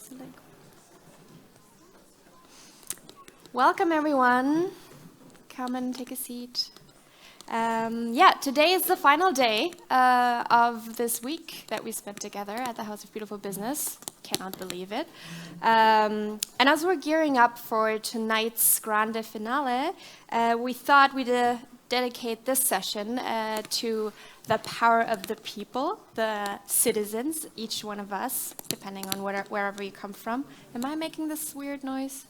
Where's the link? Welcome, everyone. Come and take a seat. Today is the final day of this week that we spent together at the House of Beautiful Business. Cannot believe it. And as we're gearing up for tonight's grande finale, we thought we'd dedicate this session to the power of the people, the citizens, each one of us, depending on wherever you come from. Am I making this weird noise?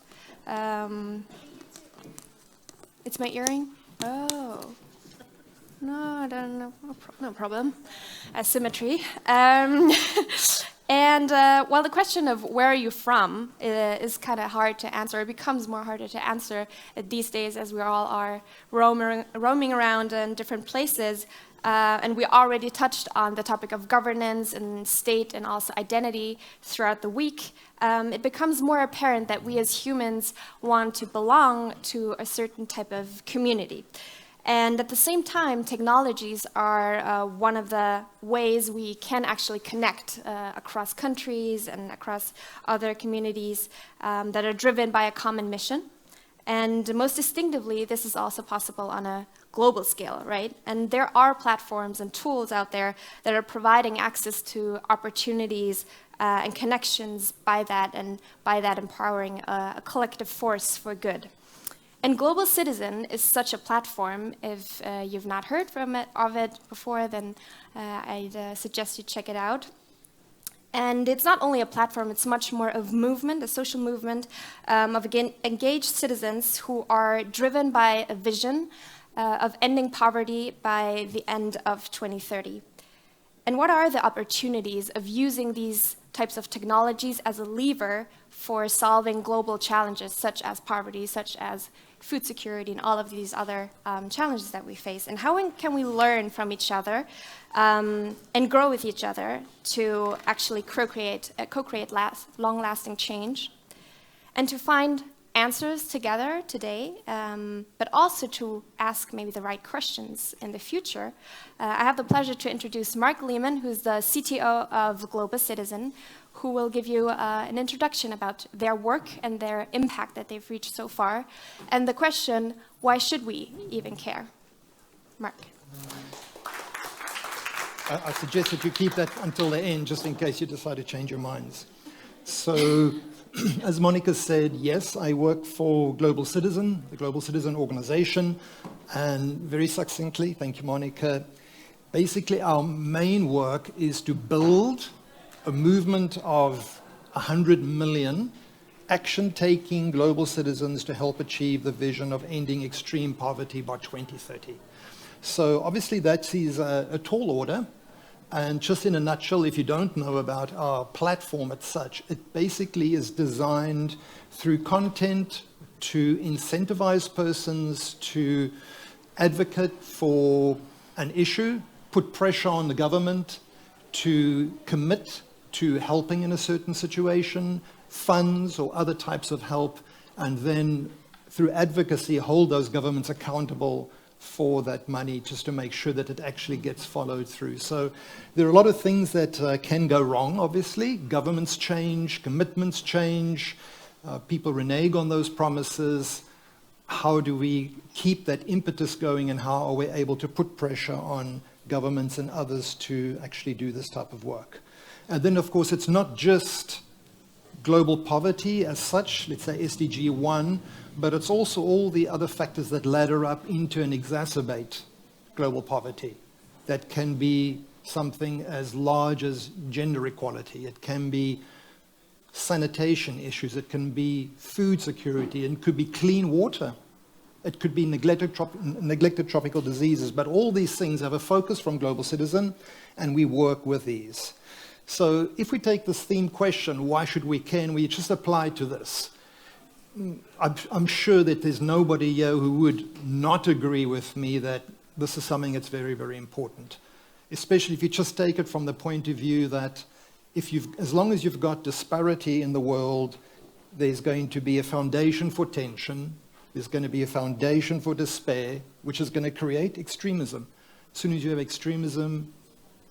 It's my earring? Oh. No, I don't know. No problem. Asymmetry. And while the question of where are you from is kind of hard to answer, it becomes more harder to answer these days as we all are roaming around in different places. And we already touched on the topic of governance and state and also identity throughout the week. It becomes more apparent that we as humans want to belong to a certain type of community. And at the same time, technologies are one of the ways we can actually connect across countries and across other communities that are driven by a common mission. And most distinctively, this is also possible on a global scale, right? And there are platforms and tools out there that are providing access to opportunities and connections by that, and by that empowering a collective force for good. And Global Citizen is such a platform. If you've not heard of it before, then I'd suggest you check it out. And it's not only a platform, it's much more of movement, a social movement of engaged citizens who are driven by a vision of ending poverty by the end of 2030. And what are the opportunities of using these types of technologies as a lever for solving global challenges such as poverty, such as food security, and all of these other challenges that we face? And how can we learn from each other and grow with each other to actually co-create long-lasting change, and to find answers together today, but also to ask maybe the right questions in the future? I have the pleasure to introduce Mark Lehmann, who's the CTO of Global Citizen, who will give you an introduction about their work and their impact that they've reached so far, and the question, why should we even care? Mark. I suggest that you keep that until the end, just in case you decide to change your minds. So, as Monika said, yes, I work for Global Citizen, the Global Citizen organization, and very succinctly, thank you, Monika, basically our main work is to build a movement of 100 million action-taking global citizens to help achieve the vision of ending extreme poverty by 2030. So obviously that is a tall order, and just in a nutshell, if you don't know about our platform as such, it basically is designed through content to incentivize persons to advocate for an issue, put pressure on the government to commit to helping in a certain situation, funds or other types of help, and then through advocacy hold those governments accountable for that money, just to make sure that it actually gets followed through. So there are a lot of things that can go wrong, obviously. Governments change, commitments change, people renege on those promises. How do we keep that impetus going, and how are we able to put pressure on governments and others to actually do this type of work? And then, of course, it's not just global poverty as such, let's say SDG 1, but it's also all the other factors that ladder up into and exacerbate global poverty. That can be something as large as gender equality. It can be sanitation issues. It can be food security. And it could be clean water. It could be neglected tropical diseases. But all these things have a focus from Global Citizen, and we work with these. So if we take this theme question, why should we care, and we just apply to this, I'm sure that there's nobody here who would not agree with me that this is something that's very, very important, especially if you just take it from the point of view that as long as you've got disparity in the world, there's going to be a foundation for tension, there's going to be a foundation for despair, which is going to create extremism. As soon as you have extremism,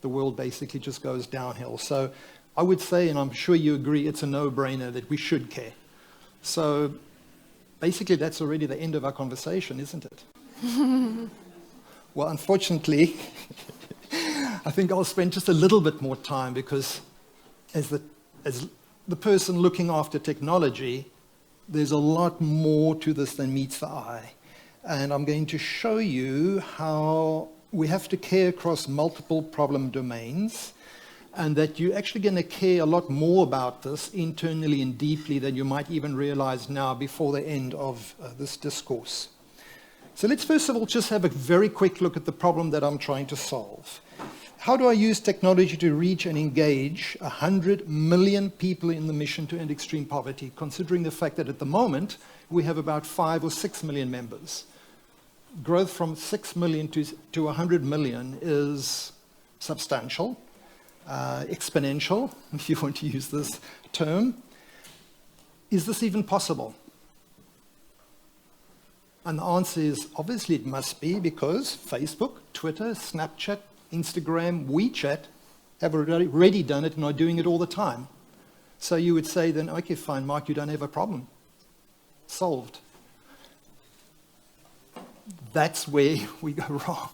the world basically just goes downhill. So I would say, and I'm sure you agree, it's a no-brainer that we should care. So basically, that's already the end of our conversation, isn't it? Well, unfortunately, I think I'll spend just a little bit more time because as the person looking after technology, there's a lot more to this than meets the eye. And I'm going to show you how we have to care across multiple problem domains, and that you're actually going to care a lot more about this internally and deeply than you might even realize now before the end of this discourse. So let's first of all just have a very quick look at the problem that I'm trying to solve. How do I use technology to reach and engage 100 million people in the mission to end extreme poverty, considering the fact that at the moment we have about 5 or 6 million members? Growth from 6 million to 100 million is substantial, exponential, if you want to use this term. Is this even possible? And the answer is, obviously it must be, because Facebook, Twitter, Snapchat, Instagram, WeChat have already done it and are doing it all the time. So you would say then, okay, fine, Mark, you don't have a problem. Solved. That's where we go wrong.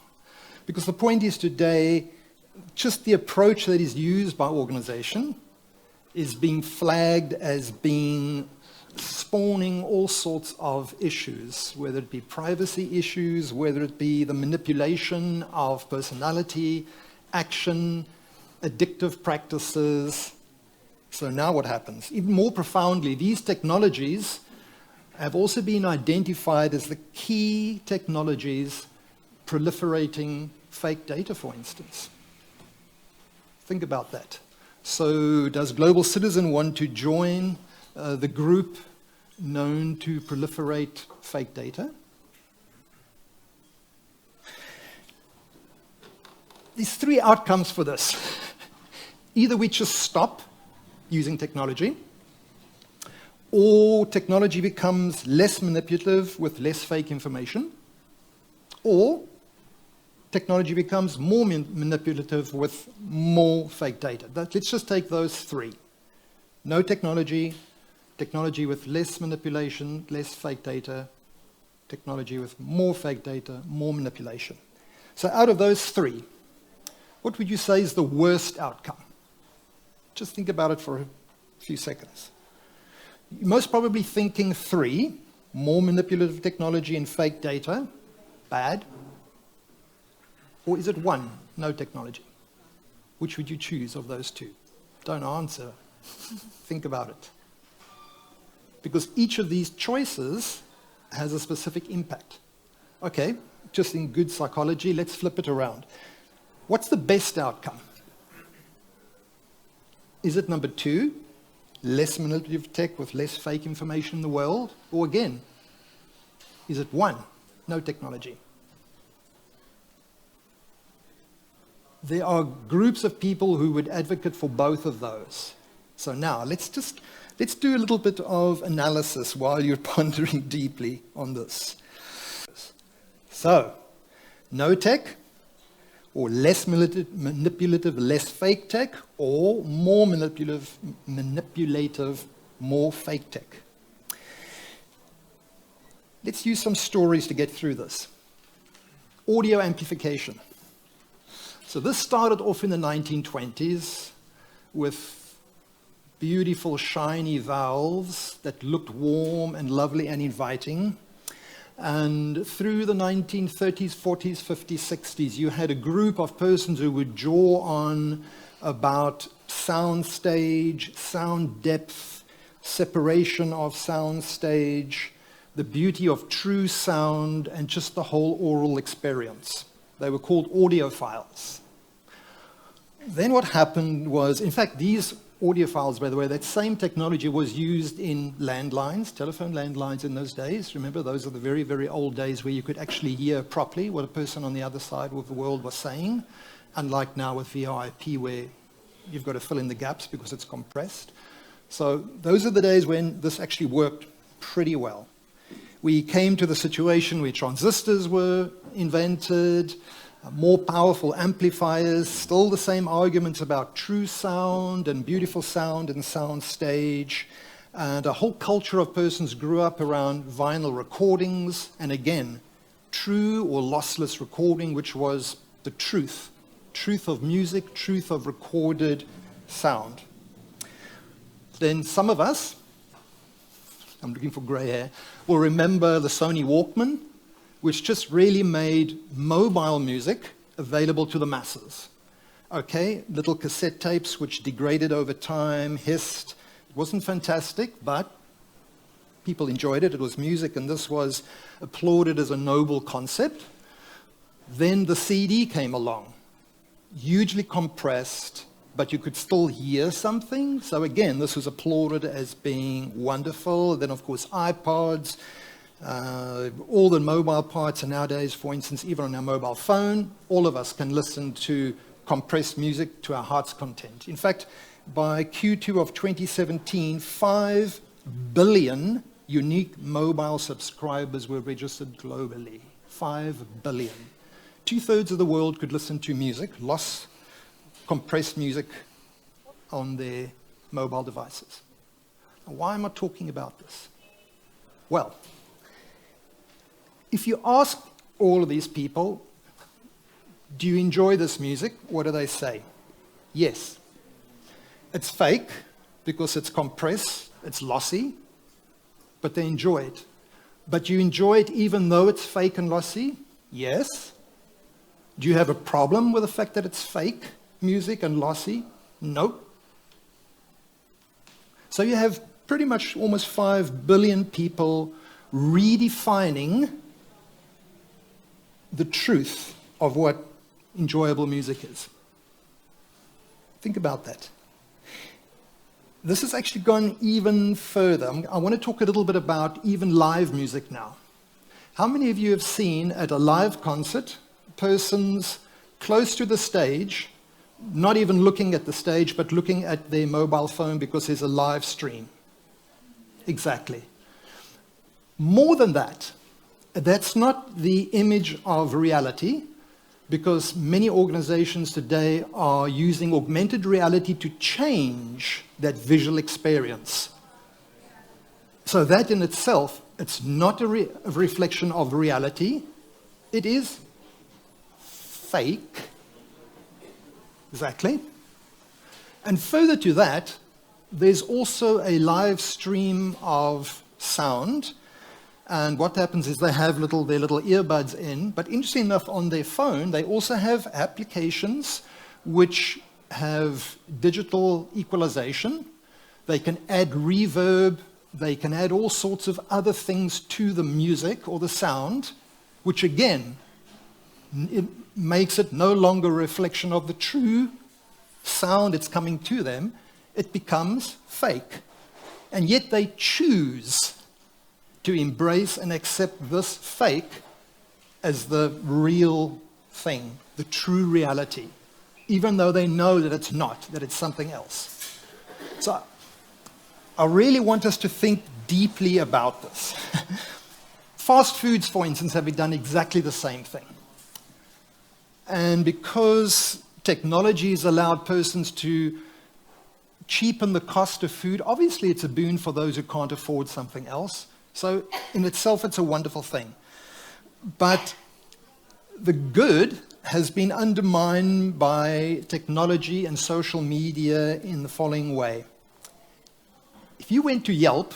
Because the point is today, just the approach that is used by organization is being flagged as being spawning all sorts of issues, whether it be privacy issues, whether it be the manipulation of personality, action, addictive practices. So now what happens? Even more profoundly, these technologies have also been identified as the key technologies proliferating fake data, for instance. Think about that. So does Global Citizen want to join the group known to proliferate fake data? There's 3 outcomes for this. Either we just stop using technology, or technology becomes less manipulative with less fake information, or technology becomes more manipulative with more fake data. Let's just take those 3. No technology, technology with less manipulation, less fake data, technology with more fake data, more manipulation. So out of those 3, what would you say is the worst outcome? Just think about it for a few seconds. You're most probably thinking 3, more manipulative technology and fake data, bad. Or is it 1, no technology? Which would you choose of those 2? Don't answer. Think about it. Because each of these choices has a specific impact. Okay, just in good psychology, let's flip it around. What's the best outcome? Is it number 2, less manipulative tech with less fake information in the world? Or again, is it 1, no technology? There are groups of people who would advocate for both of those. So now, let's do a little bit of analysis while you're pondering deeply on this. So, no tech, or less manipulative, less fake tech, or more manipulative, more fake tech. Let's use some stories to get through this. Audio amplification. So this started off in the 1920s with beautiful, shiny valves that looked warm and lovely and inviting. And through the 1930s, 40s, 50s, 60s, you had a group of persons who would draw on about sound stage, sound depth, separation of sound stage, the beauty of true sound, and just the whole oral experience. They were called audiophiles. Then what happened was, in fact, these audiophiles, by the way, that same technology was used in landlines, telephone landlines in those days. Remember, those are the very, very old days where you could actually hear properly what a person on the other side of the world was saying, unlike now with VoIP where you've got to fill in the gaps because it's compressed. So those are the days when this actually worked pretty well. We came to the situation where transistors were invented, more powerful amplifiers, still the same arguments about true sound and beautiful sound and sound stage. And a whole culture of persons grew up around vinyl recordings, and again, true or lossless recording, which was the truth of music, truth of recorded sound. Then some of us, I'm looking for gray hair, will remember the Sony Walkman, which just really made mobile music available to the masses. Okay, little cassette tapes which degraded over time, hissed. It wasn't fantastic, but people enjoyed it. It was music, and this was applauded as a noble concept. Then the CD came along, hugely compressed, but you could still hear something. So again, this was applauded as being wonderful. Then, of course, iPods, all the mobile parts, and nowadays, for instance, even on our mobile phone, all of us can listen to compressed music to our heart's content. In fact, by Q2 of 2017, 5 billion unique mobile subscribers were registered globally. 5 billion. 2/3 of the world could listen to music, compressed music on their mobile devices. Now, why am I talking about this? Well, if you ask all of these people, do you enjoy this music? What do they say? Yes. It's fake because it's compressed, it's lossy, but they enjoy it. But you enjoy it even though it's fake and lossy? Yes. Do you have a problem with the fact that it's fake music and lossy? No. So you have pretty much almost 5 billion people redefining the truth of what enjoyable music is. Think about that. This has actually gone even further. I want to talk a little bit about even live music now. How many of you have seen at a live concert persons close to the stage, not even looking at the stage, but looking at their mobile phone because there's a live stream? Exactly. More than that, that's not the image of reality, because many organizations today are using augmented reality to change that visual experience. So that in itself, it's not a reflection of reality. It is fake. Exactly. And further to that, there's also a live stream of sound. And what happens is they have their little earbuds in, but interesting enough, on their phone, they also have applications which have digital equalization. They can add reverb, they can add all sorts of other things to the music or the sound, which again, it makes it no longer a reflection of the true sound it's coming to them. It becomes fake. And yet they choose to embrace and accept this fake as the real thing, the true reality, even though they know that it's not, that it's something else. So I really want us to think deeply about this. Fast foods, for instance, have done exactly the same thing. And because technology has allowed persons to cheapen the cost of food, obviously it's a boon for those who can't afford something else. So in itself, it's a wonderful thing. But the good has been undermined by technology and social media in the following way. If you went to Yelp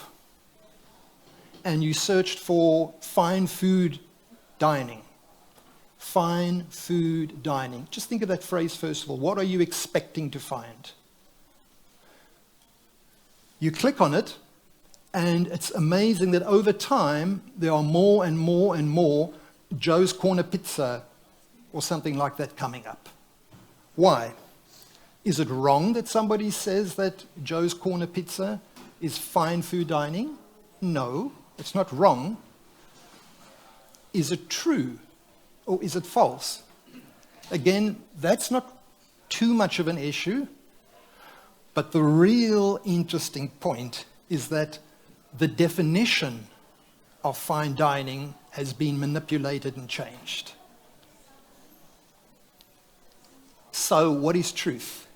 and you searched for fine food dining, just think of that phrase first of all. What are you expecting to find? You click on it, and it's amazing that over time, there are more and more and more Joe's Corner Pizza or something like that coming up. Why? Is it wrong that somebody says that Joe's Corner Pizza is fine food dining? No, it's not wrong. Is it true or is it false? Again, that's not too much of an issue, but the real interesting point is that the definition of fine dining has been manipulated and changed. So what is truth?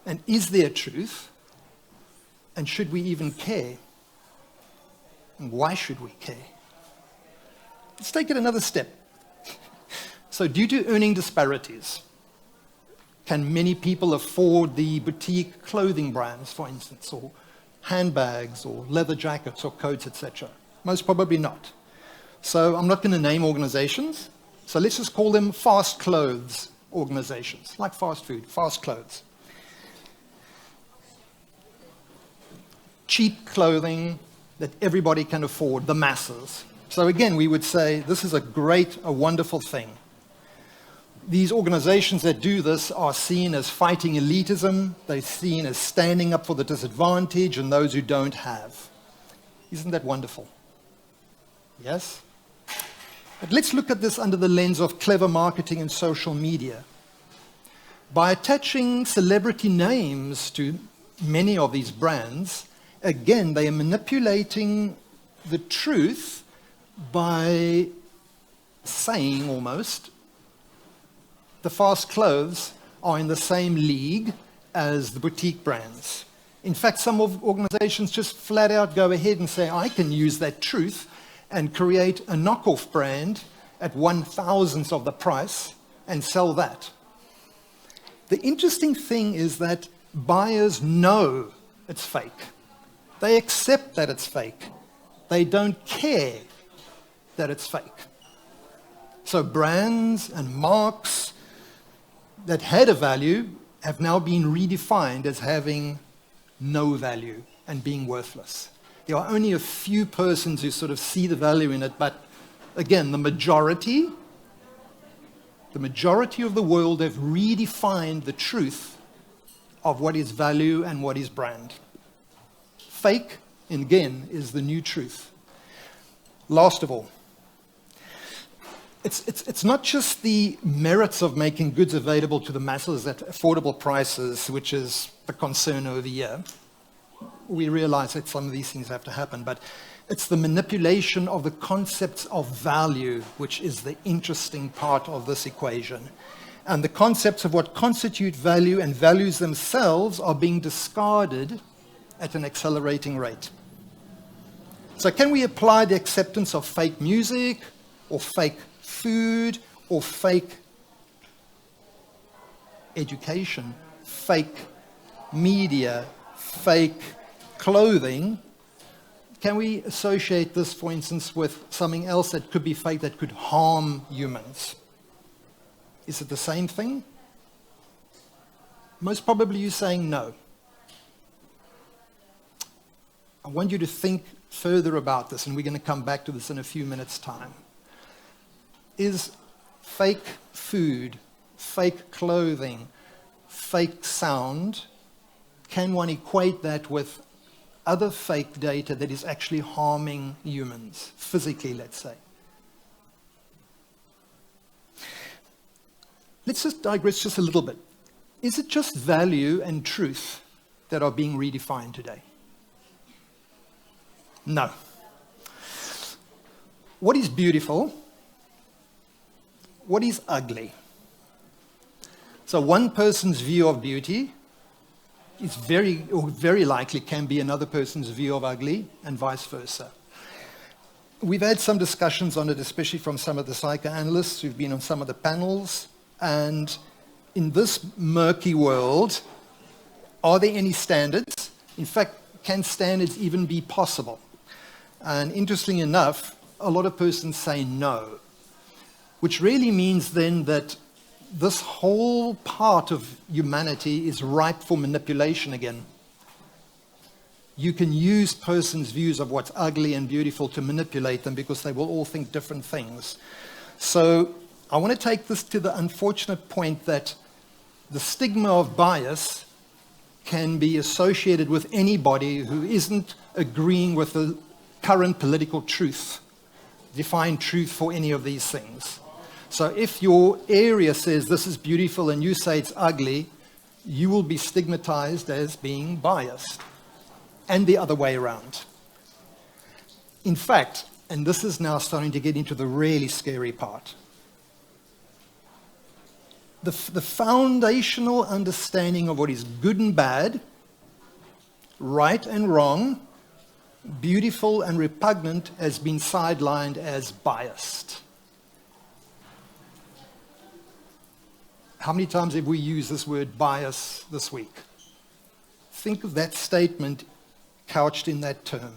And is there truth? And should we even care? And why should we care? Let's take it another step. So due to earning disparities, can many people afford the boutique clothing brands, for instance, or handbags, or leather jackets, or coats, etc.? Most probably not. So I'm not going to name organizations. So let's just call them fast clothes organizations, like fast food, fast clothes. Cheap clothing that everybody can afford, the masses. So again, we would say this is a wonderful thing. These organizations that do this are seen as fighting elitism. They're seen as standing up for the disadvantaged and those who don't have. Isn't that wonderful? Yes? But let's look at this under the lens of clever marketing and social media. By attaching celebrity names to many of these brands, again, they are manipulating the truth by saying almost the fast clothes are in the same league as the boutique brands. In fact, some organizations just flat out go ahead and say, I can use that truth and create a knockoff brand at 1/1000th of the price and sell that. The interesting thing is that buyers know it's fake. They accept that it's fake. They don't care that it's fake. So brands and marks that had a value have now been redefined as having no value and being worthless. There are only a few persons who sort of see the value in it, but again, the majority of the world have redefined the truth of what is value and what is brand. Fake, and again, is the new truth. Last of all, it's not just the merits of making goods available to the masses at affordable prices, which is the concern over here. We realize that some of these things have to happen, but it's the manipulation of the concepts of value, which is the interesting part of this equation. And the concepts of what constitute value and values themselves are being discarded at an accelerating rate. So can we apply the acceptance of fake music, or fake food, or fake education, fake media, fake clothing? Can we associate this, for instance, with something else that could be fake that could harm humans? Is it the same thing? Most probably you're saying no. I want you to think further about this, and we're going to come back to this in a few minutes' time. Is fake food, fake clothing, fake sound, can one equate that with other fake data that is actually harming humans, physically, let's say? Let's just digress just a little bit. Is it just value and truth that are being redefined today? No. What is beautiful? What is ugly? So one person's view of beauty is very likely can be another person's view of ugly, and vice versa. We've had some discussions on it, especially from some of the psychoanalysts who've been on some of the panels. And in this murky world, are there any standards? In fact, can standards even be possible? And interestingly enough, a lot of persons say no, which really means then that this whole part of humanity is ripe for manipulation again. You can use persons' views of what's ugly and beautiful to manipulate them because they will all think different things. So I want to take this to the unfortunate point that the stigma of bias can be associated with anybody who isn't agreeing with the current political truth, defined truth for any of these things. So if your area says this is beautiful and you say it's ugly, you will be stigmatized as being biased, and the other way around. In fact, and this is now starting to get into the really scary part, the foundational understanding of what is good and bad, right and wrong, beautiful and repugnant has been sidelined as biased. How many times have we used this word bias this week? Think of that statement couched in that term.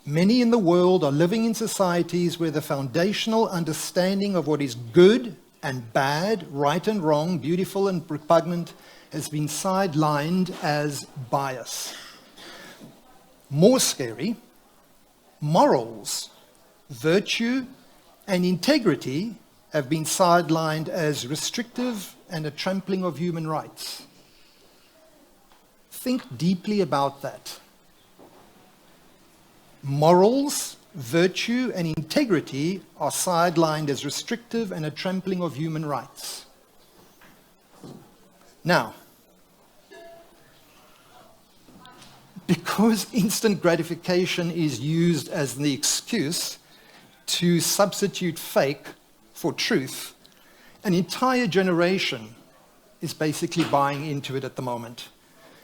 Many in the world are living in societies where the foundational understanding of what is good and bad, right and wrong, beautiful and repugnant has been sidelined as bias. More scary, morals, virtue, and integrity have been sidelined as restrictive and a trampling of human rights. Think deeply about that. Morals, virtue, and integrity are sidelined as restrictive and a trampling of human rights. Now, because instant gratification is used as the excuse to substitute fake for truth, an entire generation is basically buying into it at the moment.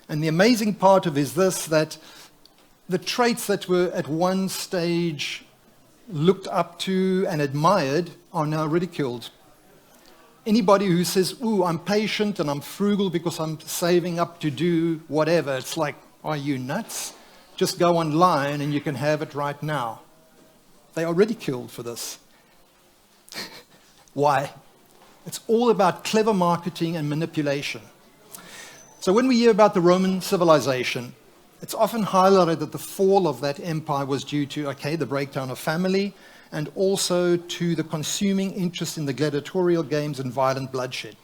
And the amazing part of it is this, that the traits that were at one stage looked up to and admired are now ridiculed. Anybody who says, ooh, I'm patient and I'm frugal because I'm saving up to do whatever, it's like, are you nuts? Just go online and you can have it right now. They are ridiculed for this. Why? It's all about clever marketing and manipulation. So when we hear about the Roman civilization, it's often highlighted that the fall of that empire was due to, okay, the breakdown of family, and also to the consuming interest in the gladiatorial games and violent bloodshed.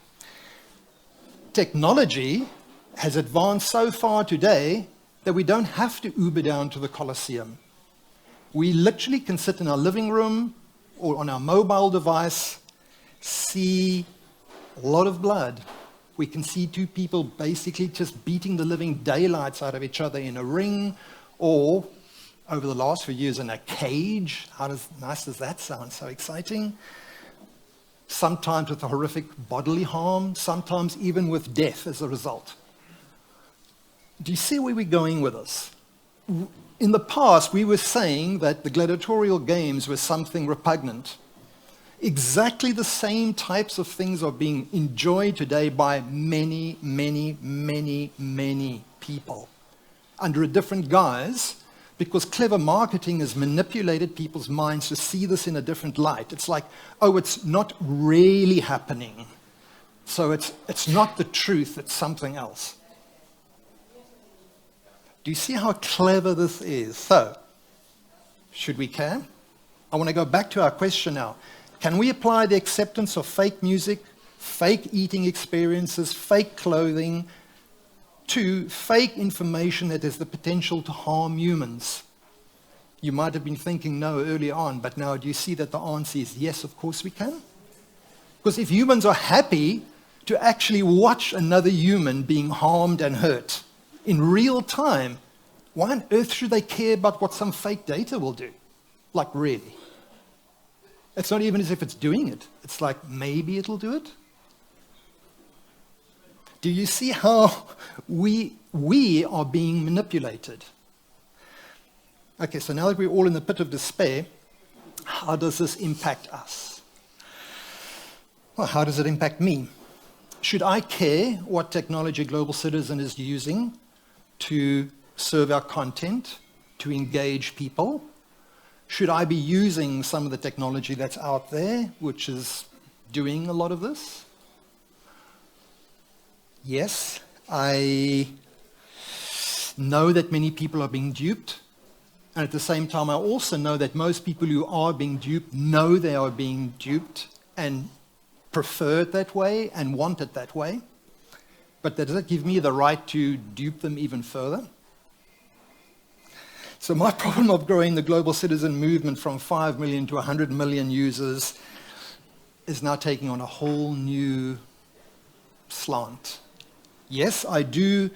Technology has advanced so far today that we don't have to Uber down to the Colosseum. We literally can sit in our living room or on our mobile device, see a lot of blood. We can see two people basically just beating the living daylights out of each other in a ring, or over the last few years in a cage. How nice does that sound? So exciting. Sometimes with a horrific bodily harm, sometimes even with death as a result. Do you see where we're going with this? In the past, we were saying that the gladiatorial games were something repugnant. Exactly the same types of things are being enjoyed today by many, many, many, many people under a different guise, because clever marketing has manipulated people's minds to see this in a different light. It's like, oh, it's not really happening. So it's not the truth, it's something else. Do you see how clever this is? So, should we care? I want to go back to our question now. Can we apply the acceptance of fake music, fake eating experiences, fake clothing, to fake information that has the potential to harm humans? You might have been thinking no earlier on, but now do you see that the answer is yes, of course we can? Because if humans are happy to actually watch another human being harmed and hurt in real time, why on earth should they care about what some fake data will do? Like, really? It's not even as if it's doing it. It's like, maybe it'll do it. Do you see how we are being manipulated? Okay, so now that we're all in the pit of despair, how does this impact us? Well, how does it impact me? Should I care what technology Global Citizen is using to serve our content, to engage people? Should I be using some of the technology that's out there, which is doing a lot of this? Yes, I know that many people are being duped. And at the same time, I also know that most people who are being duped know they are being duped and prefer it that way and want it that way. But does that give me the right to dupe them even further? So my problem of growing the Global Citizen movement from 5 million to 100 million users is now taking on a whole new slant. Yes, I do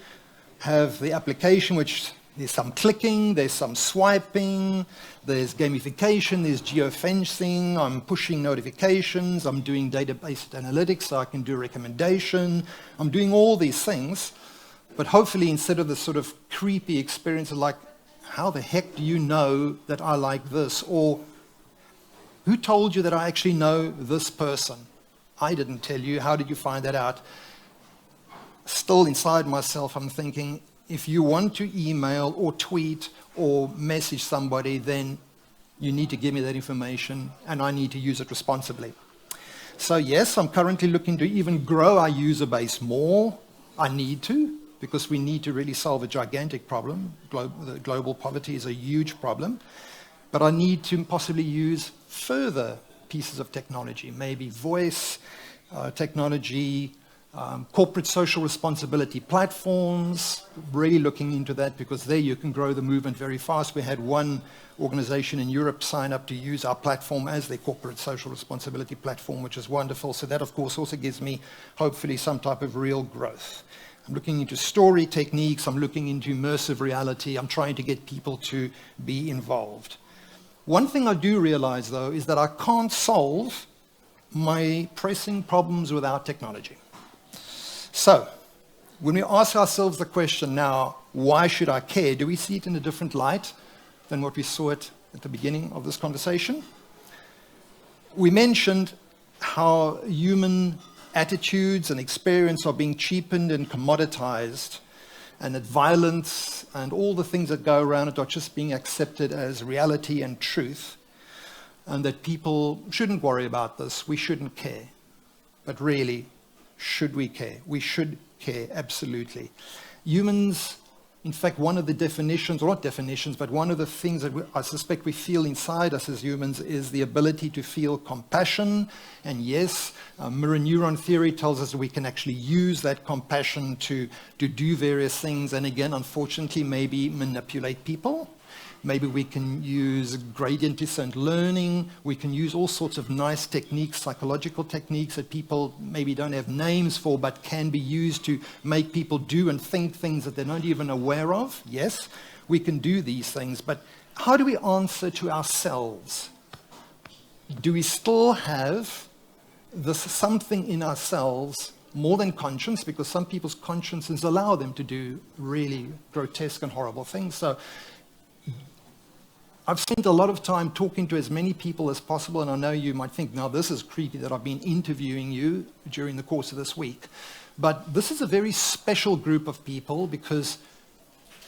have the application which There's some clicking, there's some swiping, there's gamification, there's geofencing, I'm pushing notifications, I'm doing database analytics so I can do recommendation, I'm doing all these things, but hopefully instead of the sort of creepy experience of like, how the heck do you know that I like this? Or who told you that I actually know this person? I didn't tell you, how did you find that out? Still inside myself, I'm thinking, if you want to email or tweet or message somebody, then you need to give me that information and I need to use it responsibly. So yes, I'm currently looking to even grow our user base more. I need to, because we need to really solve a gigantic problem. Global poverty is a huge problem. But I need to possibly use further pieces of technology, maybe voice technology, corporate social responsibility platforms, really looking into that because there you can grow the movement very fast. We had one organization in Europe sign up to use our platform as their corporate social responsibility platform, which is wonderful. So that, of course, also gives me, hopefully, some type of real growth. I'm looking into story techniques. I'm looking into immersive reality. I'm trying to get people to be involved. One thing I do realize, though, is that I can't solve my pressing problems without technology. So, when we ask ourselves the question now, why should I care? Do we see it in a different light than what we saw it at the beginning of this conversation? We mentioned how human attitudes and experience are being cheapened and commoditized, and that violence and all the things that go around it are just being accepted as reality and truth, and that people shouldn't worry about this, we shouldn't care. But really, should we care? We should care, absolutely. Humans, in fact, one of the definitions, or not definitions, but one of the things that I suspect we feel inside us as humans is the ability to feel compassion. And yes, mirror neuron theory tells us that we can actually use that compassion to do various things. And again, unfortunately, maybe manipulate people. Maybe we can use gradient descent learning. We can use all sorts of nice techniques, psychological techniques that people maybe don't have names for, but can be used to make people do and think things that they're not even aware of. Yes, we can do these things, but how do we answer to ourselves? Do we still have this something in ourselves more than conscience? Because some people's consciences allow them to do really grotesque and horrible things. So I've spent a lot of time talking to as many people as possible, and I know you might think, now this is creepy that I've been interviewing you during the course of this week. But this is a very special group of people because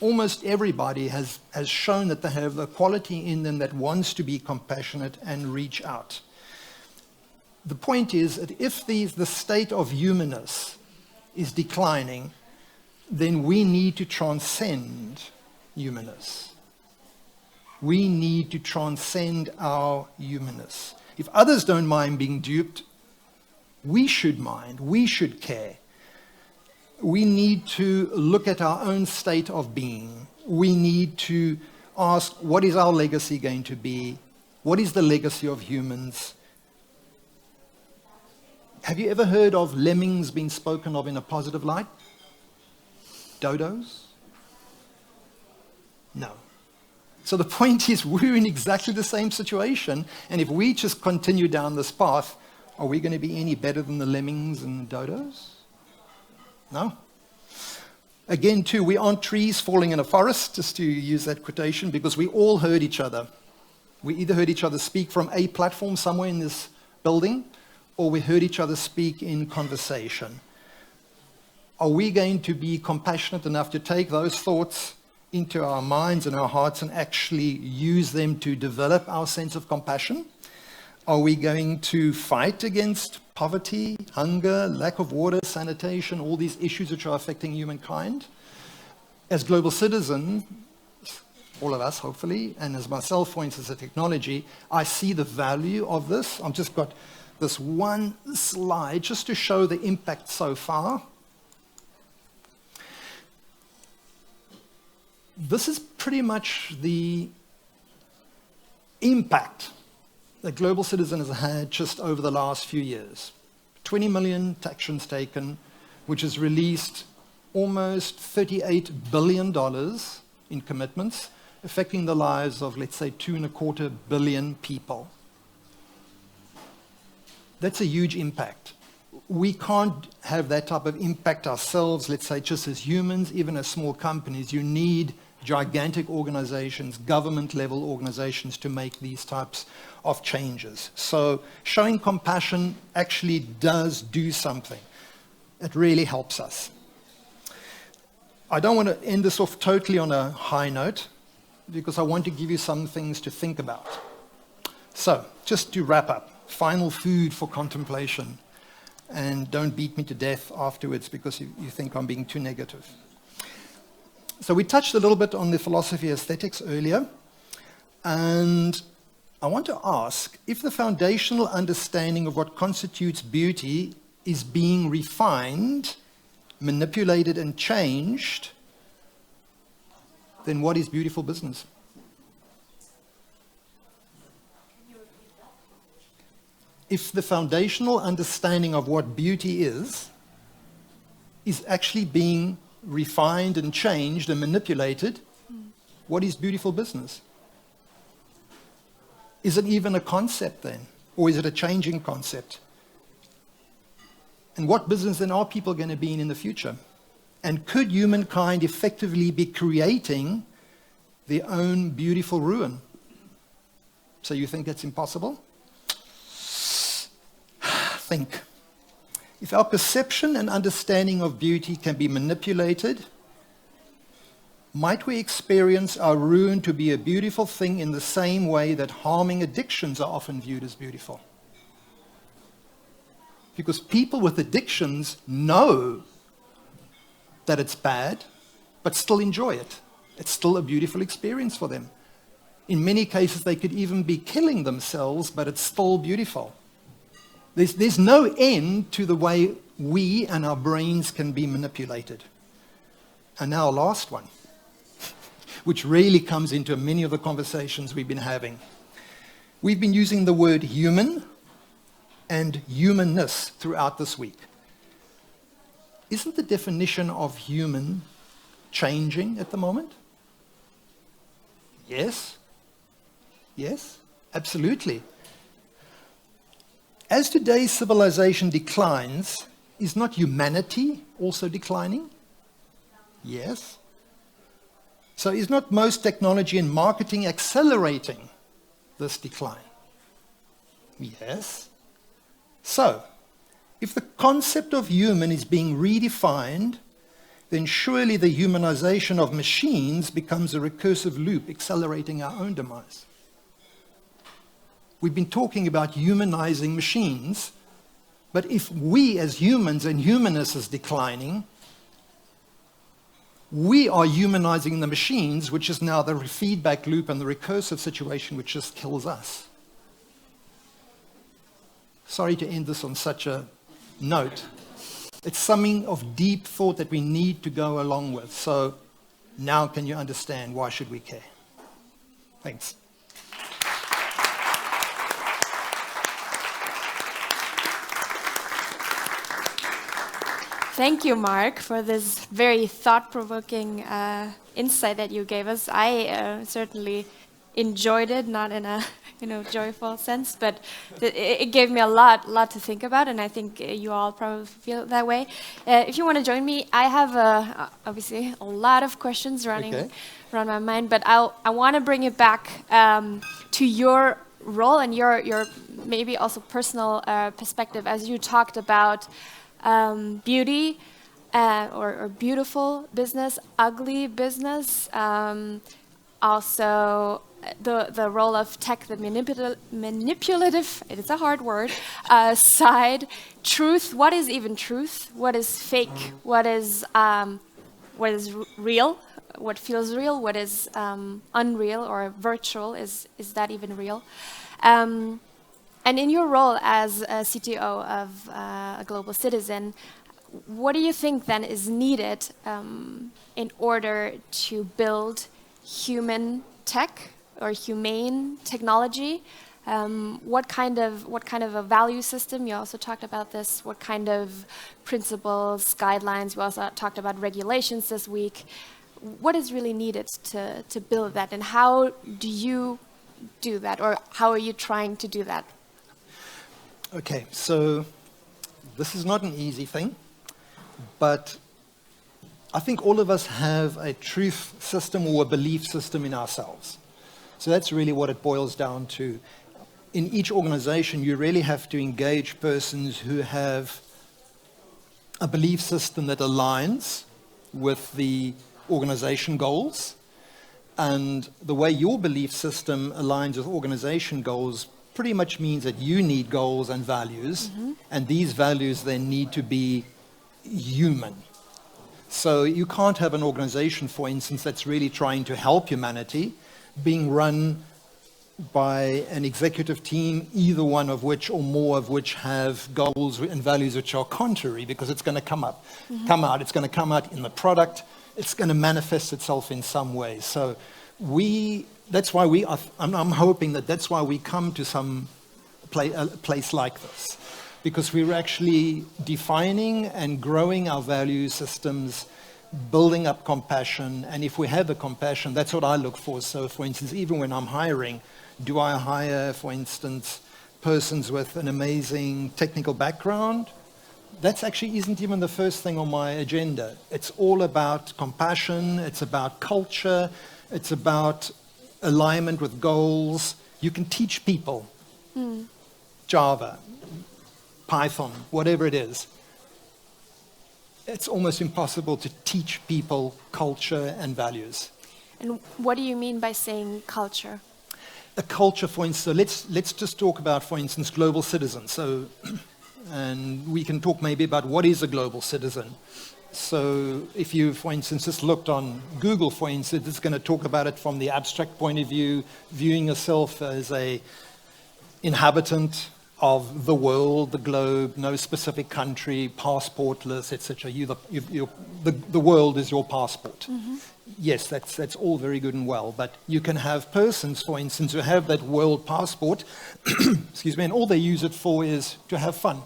almost everybody has shown that they have a quality in them that wants to be compassionate and reach out. The point is that if the state of humanness is declining, then we need to transcend humanness. We need to transcend our humanness. If others don't mind being duped, we should mind, we should care. We need to look at our own state of being. We need to ask, what is our legacy going to be? What is the legacy of humans? Have you ever heard of lemmings being spoken of in a positive light? Dodos? No. So the point is, we're in exactly the same situation, and if we just continue down this path, are we going to be any better than the lemmings and the dodos? No. Again, too, we aren't trees falling in a forest, just to use that quotation, because we all heard each other. We either heard each other speak from a platform somewhere in this building, or we heard each other speak in conversation. Are we going to be compassionate enough to take those thoughts into our minds and our hearts and actually use them to develop our sense of compassion? Are we going to fight against poverty, hunger, lack of water, sanitation, all these issues which are affecting humankind? As global citizens, all of us hopefully, and as myself, for instance, a technology, I see the value of this. I've just got this one slide just to show the impact so far. This is pretty much the impact that Global Citizen has had just over the last few years. 20 million actions taken, which has released almost $38 billion in commitments, affecting the lives of, let's say, 2.25 billion people. That's a huge impact. We can't have that type of impact ourselves, let's say, just as humans, even as small companies. You need gigantic organizations, government-level organizations to make these types of changes. So showing compassion actually does do something. It really helps us. I don't want to end this off totally on a high note, because I want to give you some things to think about. So, just to wrap up, final food for contemplation. And don't beat me to death afterwards because you think I'm being too negative. So we touched a little bit on the philosophy of aesthetics earlier. And I want to ask if the foundational understanding of what constitutes beauty is being refined, manipulated, and changed, then what is beautiful business? If the foundational understanding of what beauty is actually being refined and changed and manipulated, what is beautiful business? Is it even a concept then? Or is it a changing concept? And what business then are people going to be in the future? And could humankind effectively be creating their own beautiful ruin? So you think it's impossible? Think. If our perception and understanding of beauty can be manipulated, might we experience our ruin to be a beautiful thing in the same way that harming addictions are often viewed as beautiful? Because people with addictions know that it's bad, but still enjoy it. It's still a beautiful experience for them. In many cases, they could even be killing themselves, but it's still beautiful. There's no end to the way we and our brains can be manipulated. And now, last one, which really comes into many of the conversations we've been having. We've been using the word human and humanness throughout this week. Isn't the definition of human changing at the moment? Yes. Yes, absolutely. As today's civilization declines, is not humanity also declining? Yes. So is not most technology and marketing accelerating this decline? Yes. So, if the concept of human is being redefined, then surely the humanization of machines becomes a recursive loop, accelerating our own demise. We've been talking about humanizing machines, but if we as humans and humanness is declining, we are humanizing the machines, which is now the feedback loop and the recursive situation which just kills us. Sorry to end this on such a note. It's something of deep thought that we need to go along with. So now can you understand why should we care? Thanks. Thank you, Mark, for this very thought-provoking insight that you gave us. I certainly enjoyed it, not in a joyful sense, but it gave me a lot to think about, and I think you all probably feel that way. If you want to join me, I have obviously a lot of questions running around my mind, but I want to bring it back to your role and your maybe also personal perspective as you talked about beauty or beautiful business, ugly business, also the role of tech, the manipulative, it's a hard word, side, truth, what is even truth, what is fake, what is real, what feels real, what is unreal or virtual, is that even real? And in your role as a CTO of a Global Citizen, what do you think then is needed in order to build human tech or humane technology? What kind of a value system? You also talked about this. What kind of principles, guidelines? We also talked about regulations this week. what is really needed to build that, and how do you do that, or how are you trying to do that? Okay, so this is not an easy thing, but I think all of us have a truth system or a belief system in ourselves. So that's really what it boils down to. In each organization, you really have to engage persons who have a belief system that aligns with the organization goals. And the way your belief system aligns with organization goals pretty much means that you need goals and values, and these values then need to be human. So you can't have an organization, for instance, that's really trying to help humanity being run by an executive team, either one of which or more of which have goals and values which are contrary, because it's going to come out. It's going to come out in the product. It's going to manifest itself in some way. So that's why I'm hoping that's why we come to some place like this, because we're actually defining and growing our value systems, building up compassion. And if we have the compassion, that's what I look for. So for instance, even when I'm hiring, do I hire, for instance, persons with an amazing technical background? That actually isn't even the first thing on my agenda. It's all about compassion, it's about culture, it's about alignment with goals. You can teach people Java, Python, whatever it is. It's almost impossible to teach people culture and values. And what do you mean by saying culture? A culture, for instance, let's just talk about, for instance, global citizen. So, and we can talk maybe about what is a global citizen. So if you, for instance, just looked on Google, for instance, it's going to talk about it from the abstract point of view, viewing yourself as a inhabitant of the world, the globe, no specific country, passportless, etc. The world is your passport. Yes, that's all very good and well, but you can have persons, for instance, who have that world passport, excuse me, and all they use it for is to have fun.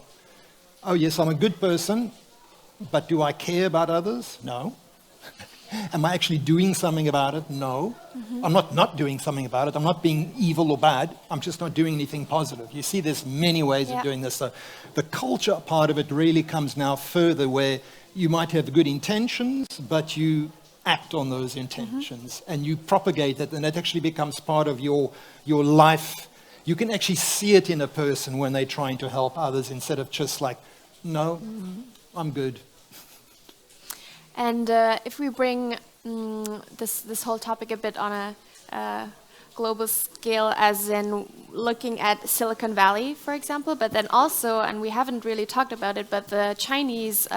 Oh yes, I'm a good person, but do I care about others? No. Am I actually doing something about it? No. I'm not doing something about it. I'm not being evil or bad. I'm just not doing anything positive. You see, there's many ways of doing this. So the culture part of it really comes now further, where you might have good intentions, but you act on those intentions and you propagate it, and it actually becomes part of your life. You can actually see it in a person when they're trying to help others, instead of just like, no, I'm good. And if we bring this whole topic a bit on a global scale, as in looking at Silicon Valley, for example, but then also, and we haven't really talked about it, but the Chinese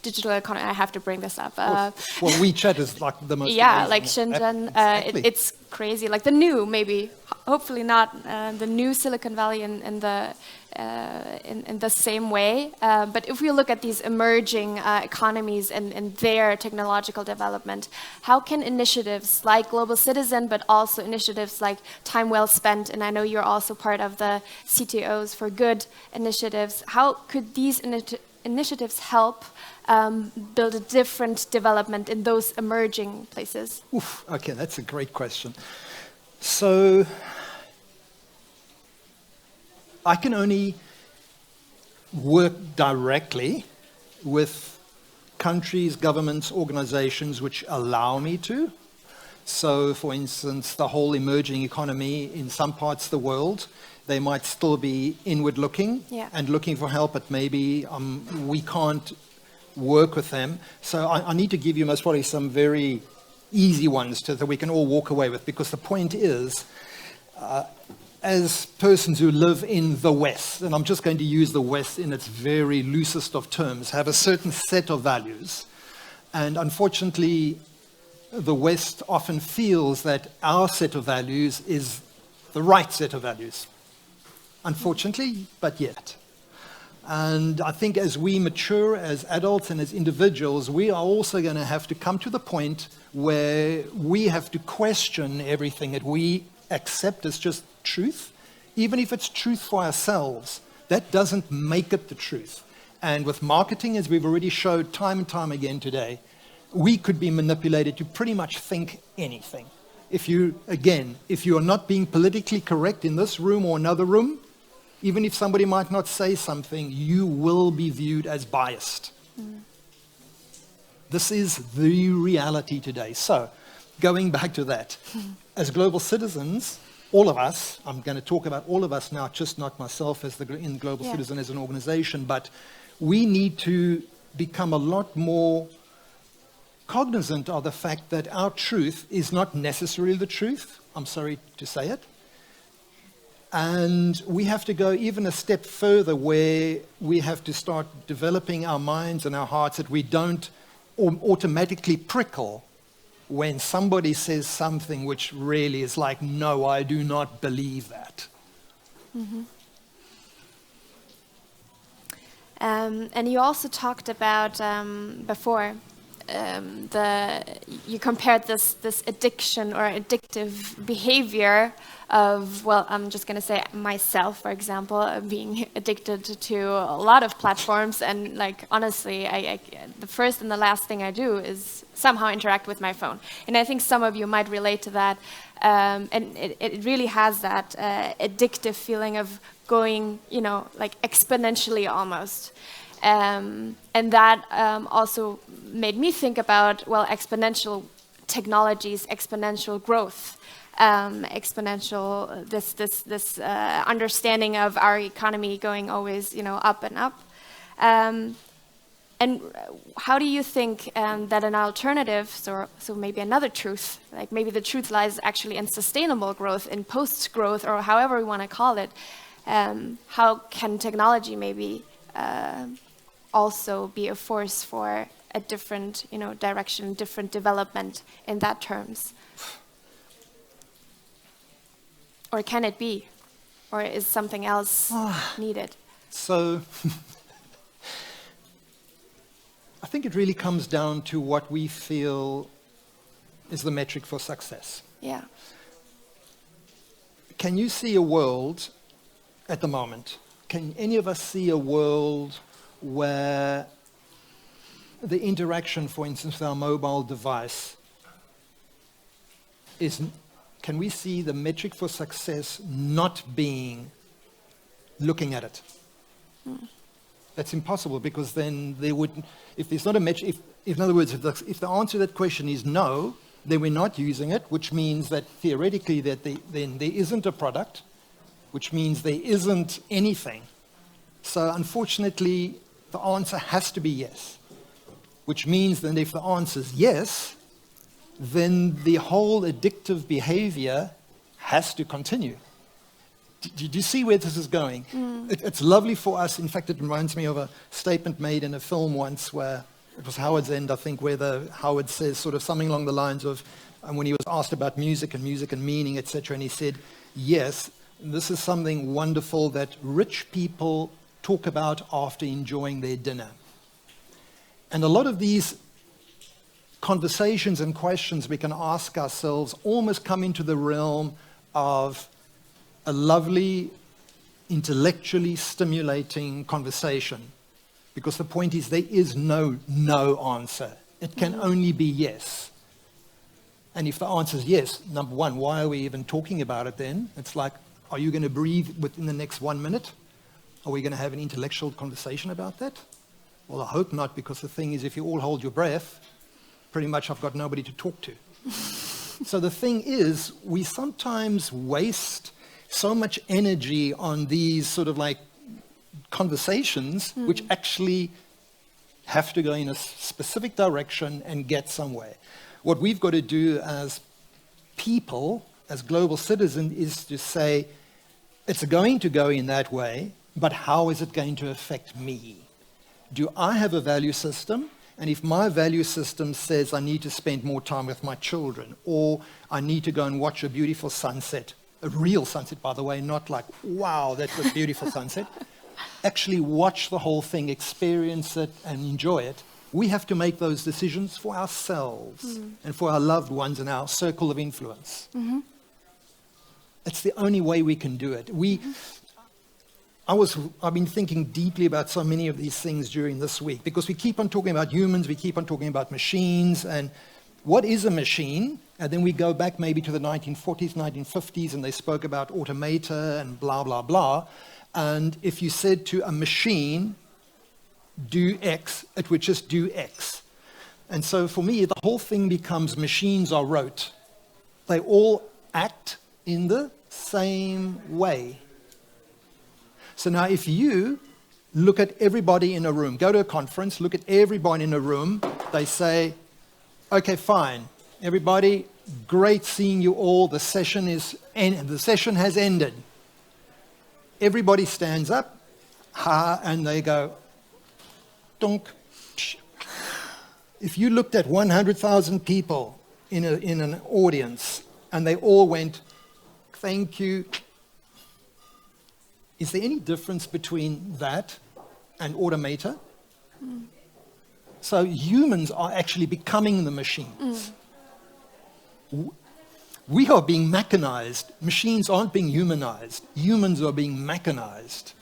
digital economy, I have to bring this up. Well, WeChat is like the most yeah, amazing. like Shenzhen, Exactly. it's crazy, like the new, maybe, hopefully not the new Silicon Valley in the same way. But if we look at these emerging economies and their technological development, how can initiatives like Global Citizen, but also initiatives like Time Well Spent, and I know you're also part of the CTOs for Good initiatives, how could these initiatives help build a different development in those emerging places? Oof, okay, that's a great question. So I can only work directly with countries, governments, organizations which allow me to. So, for instance, the whole emerging economy in some parts of the world, they might still be inward looking and looking for help, but maybe we can't work with them. So I need to give you most probably some very easy ones that we can all walk away with, because the point is, as persons who live in the West, and I'm just going to use the West in its very loosest of terms, have a certain set of values. And unfortunately, the West often feels that our set of values is the right set of values. Unfortunately, but yet. And I think as we mature as adults and as individuals, we are also going to have to come to the point where we have to question everything that we accept as just truth. Even if it's truth for ourselves, that doesn't make it the truth. And with marketing, as we've already showed time and time again today, we could be manipulated to pretty much think anything. If you are not being politically correct in this room or another room, even if somebody might not say something, you will be viewed as biased. This is the reality today. So, going back to that, as global citizens, all of us, I'm going to talk about all of us now, just not myself as in Global Citizen as an organization, but we need to become a lot more cognizant of the fact that our truth is not necessarily the truth. I'm sorry to say it. And we have to go even a step further where we have to start developing our minds and our hearts that we don't automatically prickle when somebody says something which really is like, no, I do not believe that. And you also talked about before, you compared this addiction or addictive behavior of, well, I'm just going to say myself, for example, being addicted to a lot of platforms, and like honestly, I the first and the last thing I do is somehow interact with my phone, and I think some of you might relate to that, and it really has that addictive feeling of going, like exponentially almost. And that also made me think about, well, exponential technologies, exponential growth, exponential this understanding of our economy going always, up and up. And how do you think that an alternative, so maybe another truth, like maybe the truth lies actually in sustainable growth, in post-growth, or however we want to call it, how can technology maybe also be a force for a different, direction, different development in that terms? Or can it be? Or is something else needed? So, I think it really comes down to what we feel is the metric for success. Yeah. Can you see a world at the moment? Can any of us see a world where the interaction, for instance, with our mobile device can we see the metric for success not being looking at it? That's impossible, because then there would, if there's not a metric, if in other words, if the answer to that question is no, then we're not using it, which means that theoretically that then there isn't a product, which means there isn't anything. So unfortunately, the answer has to be yes, which means that if the answer is yes, then the whole addictive behavior has to continue. Do you see where this is going? It's lovely for us. In fact, it reminds me of a statement made in a film once where it was Howard's End, I think, where Howard says sort of something along the lines of, when he was asked about music and meaning, etc., and he said, yes, this is something wonderful that rich people talk about after enjoying their dinner. And a lot of these conversations and questions we can ask ourselves almost come into the realm of a lovely, intellectually stimulating conversation. Because the point is, there is no answer. It can only be yes. And if the answer is yes, number one, why are we even talking about it then? It's like, are you going to breathe within the next 1 minute? Are we going to have an intellectual conversation about that? Well, I hope not, because the thing is, if you all hold your breath, pretty much I've got nobody to talk to. So the thing is, we sometimes waste so much energy on these sort of like conversations, which actually have to go in a specific direction and get somewhere. What we've got to do as people, as global citizens, is to say, it's going to go in that way, but how is it going to affect me? Do I have a value system? And if my value system says I need to spend more time with my children, or I need to go and watch a beautiful sunset, a real sunset, by the way, not like, wow, that was a beautiful sunset. Actually watch the whole thing, experience it, and enjoy it. We have to make those decisions for ourselves and for our loved ones and our circle of influence. It's the only way we can do it. I've been thinking deeply about so many of these things during this week, because we keep on talking about humans, we keep on talking about machines, and what is a machine? And then we go back maybe to the 1940s, 1950s, and they spoke about automata and blah, blah, blah. And if you said to a machine, do X, it would just do X. And so for me, the whole thing becomes machines are rote. They all act in the same way. So now if you look at everybody in a room, go to a conference, look at everybody in a room, they say, okay, fine, everybody, great seeing you all, the session has ended. Everybody stands up, and they go, dunk. If you looked at 100,000 people in an audience, and they all went, thank you, is there any difference between that and automata? Mm. So humans are actually becoming the machines. Mm. We are being mechanized. Machines aren't being humanized. Humans are being mechanized.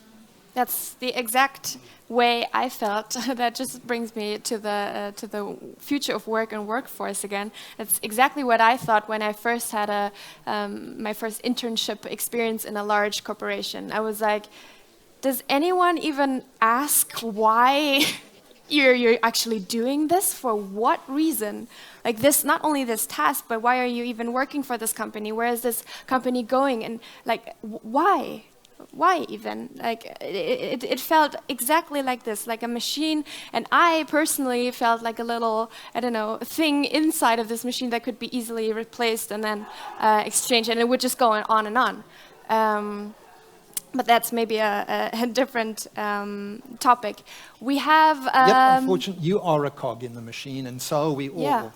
That's the exact way I felt. That just brings me to the future of work and workforce again. That's exactly what I thought when I first had my first internship experience in a large corporation. I was like, does anyone even ask why you're actually doing this? For what reason? Like this, not only this task, but why are you even working for this company? Where is this company going? And like, why? Why even? Like it felt exactly like this, like a machine, and I personally felt like a little, I don't know, thing inside of this machine that could be easily replaced and then exchanged, and it would just go on and on. But that's maybe a different topic. We have... yep, unfortunately, you are a cog in the machine, and so are we all. Yeah.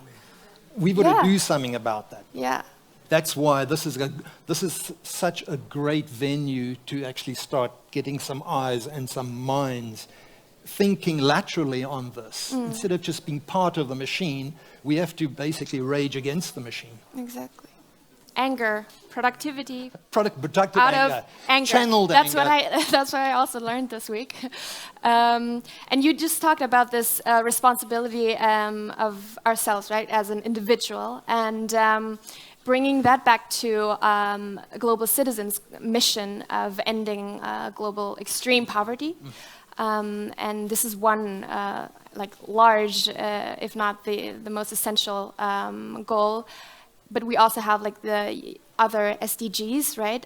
We've got to do something about that. Yeah. That's why this is such a great venue to actually start getting some eyes and some minds thinking laterally on this. Mm. Instead of just being part of the machine, we have to basically rage against the machine. Exactly. Anger, productivity. Productive out anger. Of anger. Channeled that's anger. That's what I also learned this week. And you just talked about this responsibility of ourselves, right, as an individual, and bringing that back to Global Citizen's mission of ending global extreme poverty. And this is one like large, if not the most essential goal. But we also have like the other SDGs, right?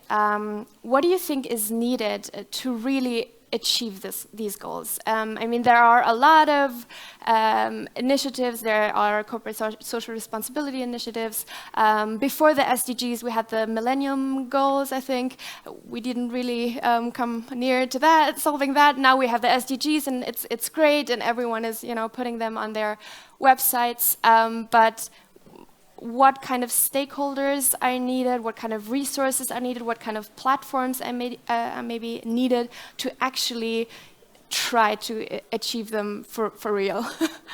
What do you think is needed to really achieve these goals? I mean, there are a lot of initiatives. There are corporate social responsibility initiatives. Before the SDGs, we had the Millennium Goals, I think. We didn't really come near to that, solving that. Now we have the SDGs, and it's great, and everyone is, you know, putting them on their websites. But what kind of stakeholders are needed, what kind of resources are needed, what kind of platforms are maybe needed to actually try to achieve them for real?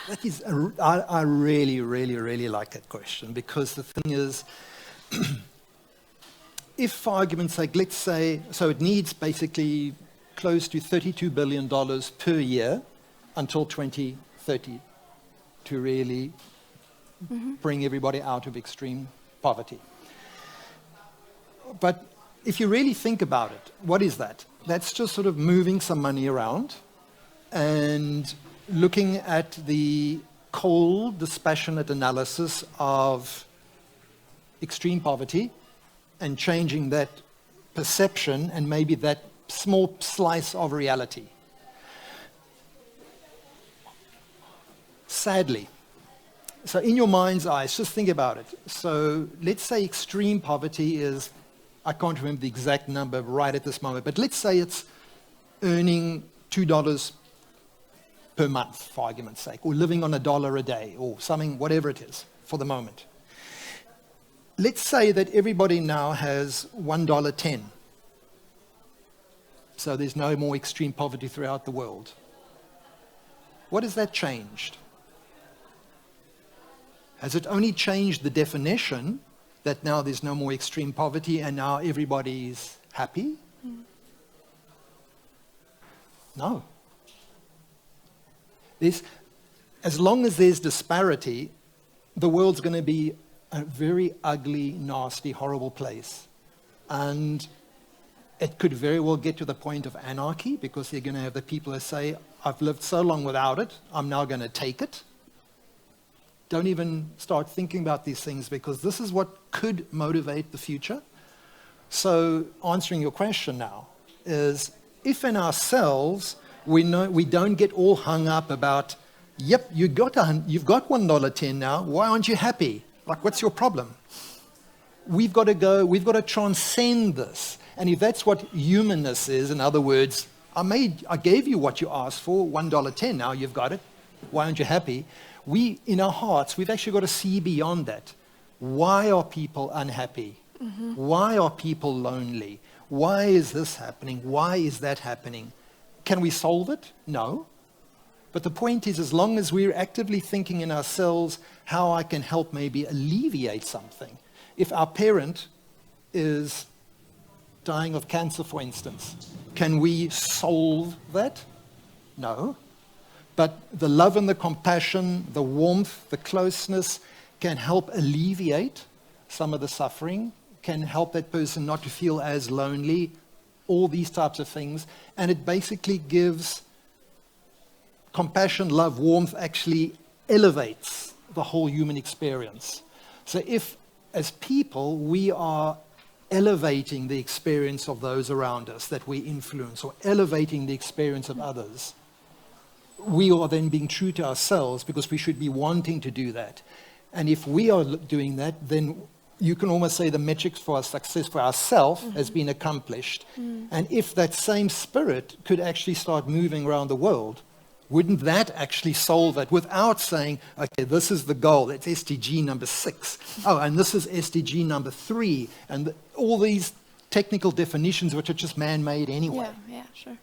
That is, I really, really, really like that question, because the thing is, if for argument's sake, let's say, so it needs basically close to $32 billion per year until 2030 to really bring everybody out of extreme poverty. But if you really think about it, what is that? That's just sort of moving some money around and looking at the cold, dispassionate analysis of extreme poverty and changing that perception and maybe that small slice of reality. Sadly, so in your mind's eyes, just think about it. So let's say extreme poverty is, I can't remember the exact number right at this moment, but let's say it's earning $2 per month, for argument's sake, or living on $1 a day, or something, whatever it is, for the moment. Let's say that everybody now has $1.10. So there's no more extreme poverty throughout the world. What has that changed? Has it only changed the definition that now there's no more extreme poverty and now everybody's happy? No. As long as there's disparity, the world's going to be a very ugly, nasty, horrible place. And it could very well get to the point of anarchy, because you're going to have the people that say, I've lived so long without it, I'm now going to take it. Don't even start thinking about these things, because this is what could motivate the future. So answering your question now is, if in ourselves we don't get all hung up about, yep, you've got $1.10 now, why aren't you happy? Like, what's your problem? We've got to transcend this. And if that's what humanness is, in other words, I gave you what you asked for, $1.10, now you've got it, why aren't you happy? In our hearts, we've actually got to see beyond that. Why are people unhappy? Mm-hmm. Why are people lonely? Why is this happening? Why is that happening? Can we solve it? No. But the point is, as long as we're actively thinking in ourselves how I can help maybe alleviate something. If our parent is dying of cancer, for instance, can we solve that? No. But the love and the compassion, the warmth, the closeness can help alleviate some of the suffering, can help that person not to feel as lonely, all these types of things. And it basically gives compassion, love, warmth, actually elevates the whole human experience. So if, as people, we are elevating the experience of those around us that we influence, or elevating the experience of others, we are then being true to ourselves, because we should be wanting to do that. And if we are doing that, then you can almost say the metrics for our success for ourselves has been accomplished. And if that same spirit could actually start moving around the world, wouldn't that actually solve it, without saying, okay, this is the goal, it's SDG number 6. Oh, and this is SDG number 3. And all these technical definitions, which are just man-made anyway. Yeah, sure.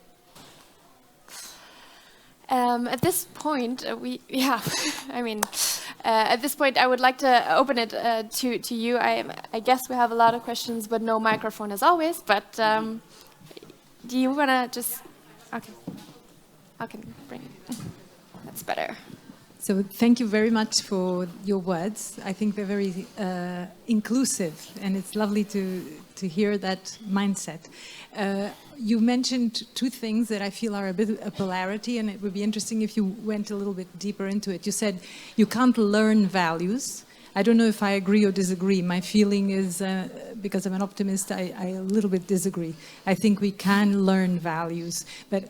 At this point, at this point, I would like to open it to you. I guess we have a lot of questions, but no microphone as always. But do you want to just... Okay. I can bring it. That's better. So thank you very much for your words. I think they're very inclusive, and it's lovely to hear that mindset. You mentioned two things that I feel are a bit a polarity, and it would be interesting if you went a little bit deeper into it. You said you can't learn values. I don't know if I agree or disagree. My feeling is, because I'm an optimist, I a little bit disagree. I think we can learn values, but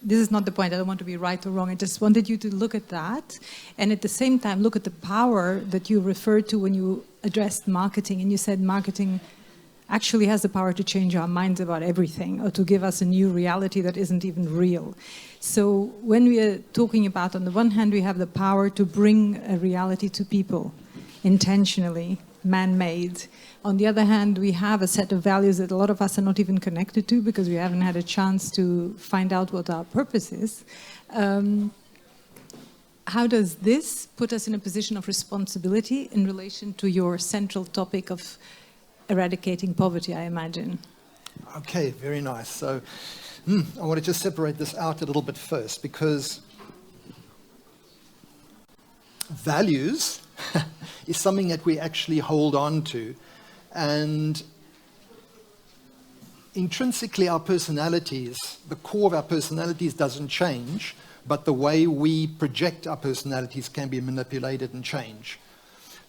this is not the point. I don't want to be right or wrong. I just wanted you to look at that, and at the same time look at the power that you referred to when you addressed marketing, and you said marketing actually has the power to change our minds about everything, or to give us a new reality that isn't even real. So when we are talking about, on the one hand, we have the power to bring a reality to people intentionally, man-made. On the other hand, we have a set of values that a lot of us are not even connected to, because we haven't had a chance to find out what our purpose is. How does this put us in a position of responsibility in relation to your central topic of eradicating poverty, I imagine? Okay, very nice. So I want to just separate this out a little bit first, because values is something that we actually hold on to. And intrinsically, our personalities, the core of our personalities doesn't change, but the way we project our personalities can be manipulated and changed.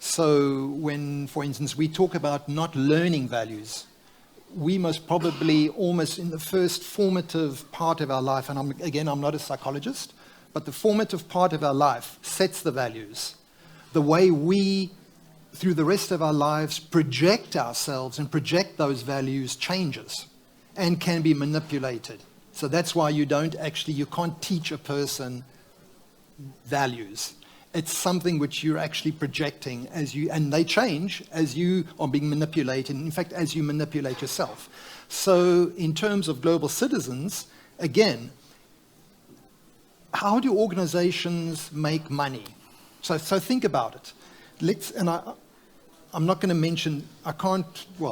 So when, for instance, we talk about not learning values, we most probably, almost in the first formative part of our life, and I'm not a psychologist, but the formative part of our life sets the values. The way we, through the rest of our lives, project ourselves and project those values changes and can be manipulated. So that's why you can't teach a person values. It's something which you're actually projecting and they change as you are being manipulated, in fact, as you manipulate yourself. So in terms of global citizens, again, how do organizations make money? So think about it. I'm not going to mention,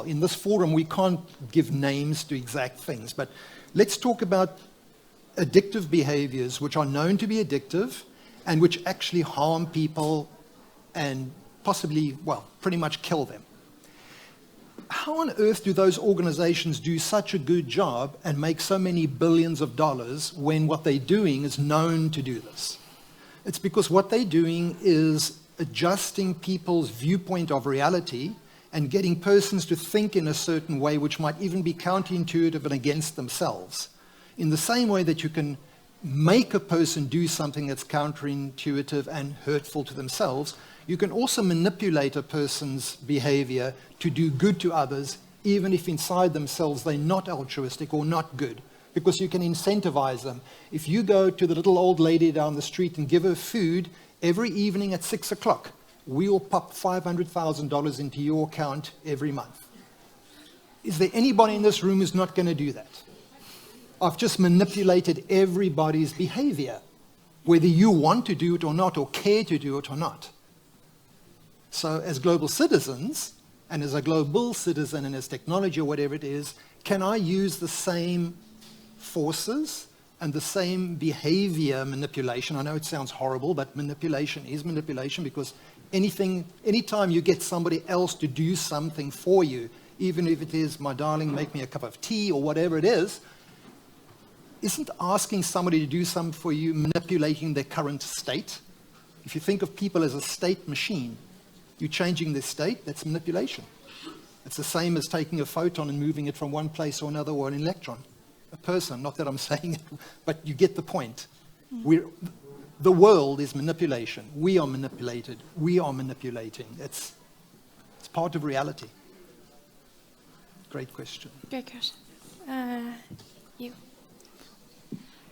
in this forum we can't give names to exact things, but let's talk about addictive behaviors which are known to be addictive and which actually harm people and possibly, well, pretty much kill them. How on earth do those organizations do such a good job and make so many billions of dollars when what they're doing is known to do this? It's because what they're doing is adjusting people's viewpoint of reality and getting persons to think in a certain way which might even be counterintuitive and against themselves. In the same way that you can make a person do something that's counterintuitive and hurtful to themselves, you can also manipulate a person's behavior to do good to others, even if inside themselves they're not altruistic or not good, because you can incentivize them. If you go to the little old lady down the street and give her food every evening at 6 o'clock, we'll pop $500,000 into your account every month. Is there anybody in this room who's not going to do that? I've just manipulated everybody's behavior, whether you want to do it or not, or care to do it or not. So as global citizens, and as a global citizen and as technology or whatever it is, can I use the same forces and the same behavior manipulation? I know it sounds horrible, but manipulation is manipulation, because anytime you get somebody else to do something for you, even if it is, my darling, make me a cup of tea or whatever it is, isn't asking somebody to do something for you manipulating their current state? If you think of people as a state machine, you're changing their state, that's manipulation. It's the same as taking a photon and moving it from one place or another, or an electron. A person, not that I'm saying it, but you get the point. The world is manipulation. We are manipulated. We are manipulating. It's part of reality. Great question. Great question. You.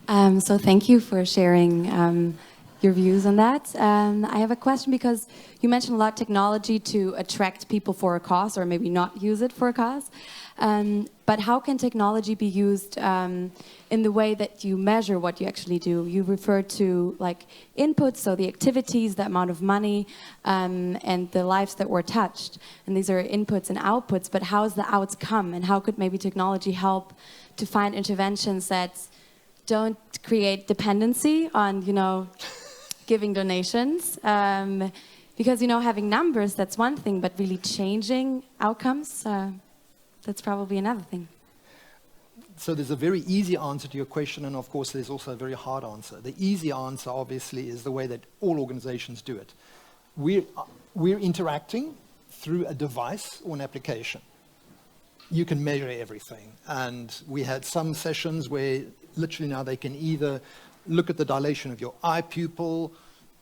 So thank you for sharing your views on that. I have a question, because you mentioned a lot of technology to attract people for a cause, or maybe not use it for a cause. But how can technology be used in the way that you measure what you actually do? You referred to like inputs, so the activities, the amount of money, and the lives that were touched. And these are inputs and outputs, but how is the outcome? And how could maybe technology help to find interventions that don't create dependency on, giving donations? Because, having numbers, that's one thing, but really changing outcomes, that's probably another thing. So there's a very easy answer to your question, and of course there's also a very hard answer. The easy answer, obviously, is the way that all organizations do it. We're interacting through a device or an application. You can measure everything. And we had some sessions where literally now they can either look at the dilation of your eye pupil,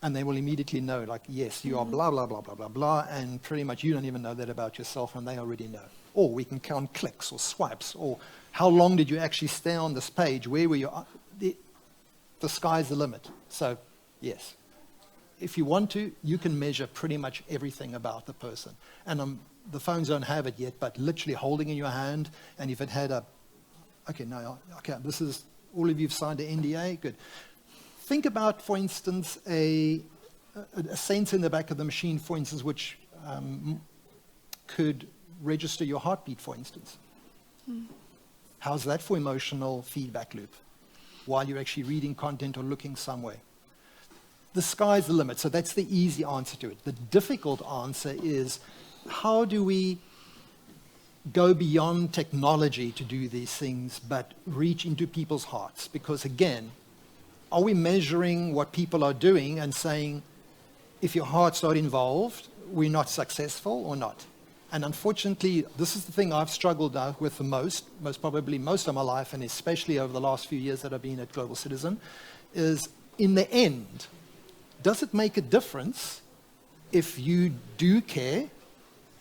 and they will immediately know, like, yes, you are blah, blah, blah, blah, blah, blah, and pretty much you don't even know that about yourself, and they already know. Or we can count clicks or swipes, or how long did you actually stay on this page? Where were you? The sky's the limit. So, yes. If you want to, you can measure pretty much everything about the person. And the phones don't have it yet, but literally holding in your hand, and if it had this is, all of you have signed an NDA, good. Think about, for instance, a sensor in the back of the machine, for instance, which could register your heartbeat, for instance. How's that for emotional feedback loop while you're actually reading content or looking somewhere? The sky's the limit, so that's the easy answer to it. The difficult answer is, how do we go beyond technology to do these things, but reach into people's hearts? Because again, are we measuring what people are doing and saying, if your heart's not involved, we're not successful or not? And unfortunately, this is the thing I've struggled with the most probably most of my life, and especially over the last few years that I've been at Global Citizen, is in the end, does it make a difference if you do care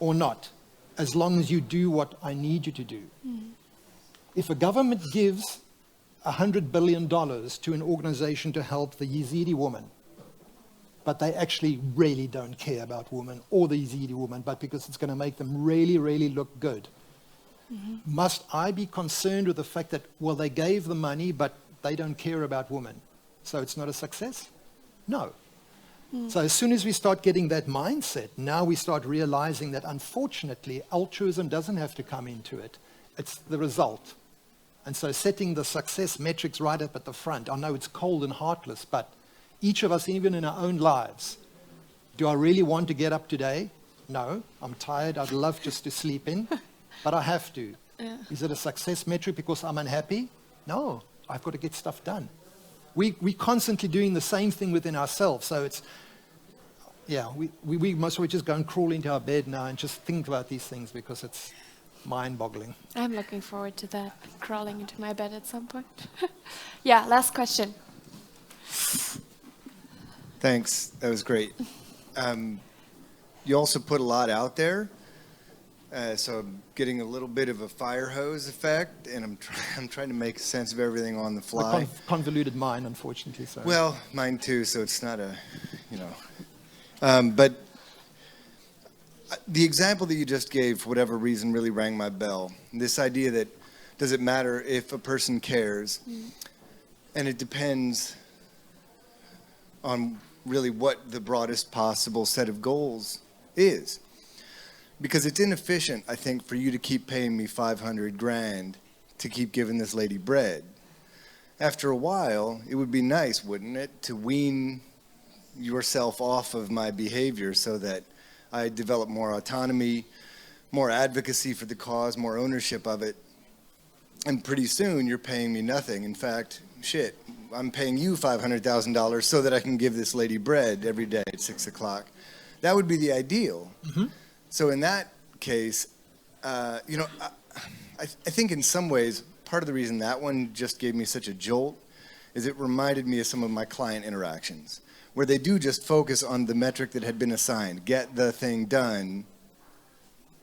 or not, as long as you do what I need you to do? If a government gives $100 billion to an organization to help the Yazidi woman, but they actually really don't care about women or the Yazidi woman, but because it's going to make them really, really look good. Must I be concerned with the fact that, well, they gave the money, but they don't care about women, so it's not a success? No. So as soon as we start getting that mindset, now we start realizing that, unfortunately, altruism doesn't have to come into it. It's the result. And so setting the success metrics right up at the front, I know it's cold and heartless, but each of us, even in our own lives, do I really want to get up today? No, I'm tired, I'd love just to sleep in, but I have to. Yeah. Is it a success metric because I'm unhappy? No, I've got to get stuff done. We're constantly doing the same thing within ourselves, so it's, yeah, we most of us just go and crawl into our bed now and just think about these things because it's mind-boggling. I'm looking forward to that, crawling into my bed at some point. Yeah, last question. Thanks, that was great. You also put a lot out there, so I'm getting a little bit of a fire hose effect, and I'm trying to make sense of everything on the fly. Convoluted mind, unfortunately. So. Well, mine too, so it's not a, you know. But the example that you just gave, for whatever reason, really rang my bell. This idea that, does it matter if a person cares? And it depends on really what the broadest possible set of goals is. Because it's inefficient, I think, for you to keep paying me 500 grand to keep giving this lady bread. After a while, it would be nice, wouldn't it, to wean yourself off of my behavior so that I develop more autonomy, more advocacy for the cause, more ownership of it. And pretty soon, you're paying me nothing. In fact, shit, I'm paying you $500,000 so that I can give this lady bread every day at 6 o'clock. That would be the ideal. Mm-hmm. So in that case, you know, I think in some ways, part of the reason that one just gave me such a jolt is it reminded me of some of my client interactions, where they do just focus on the metric that had been assigned, get the thing done,